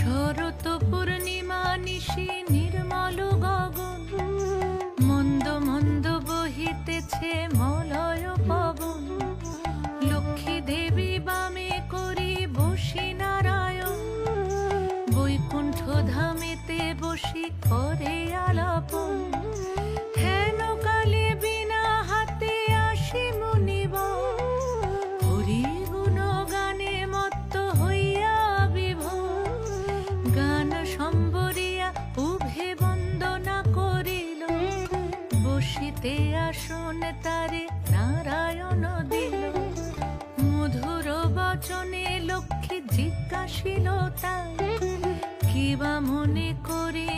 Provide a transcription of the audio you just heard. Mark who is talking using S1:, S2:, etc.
S1: শরৎ পূর্ণিমা নিশি নির্মল গগন, মন্দ মন্দ বহিতেছে মলয় পবন। লক্ষ্মী দেবী বামে করি বসি নারায়ণ, বৈকুণ্ঠ ধামেতে বসি করে আলাপন। হেন কালে বিনা হাতে আসি মুনিব, হরি গুণ গানে মত্ত হইয়া বিভোর। গান সম্বরিয়া উভে বন্দনা করিল, বসিতে আসন তারে নারায়ণ দিল। মধুর বচনে লক্ষ্মী জিজ্ঞাসিল তাই, কিবা মনে করি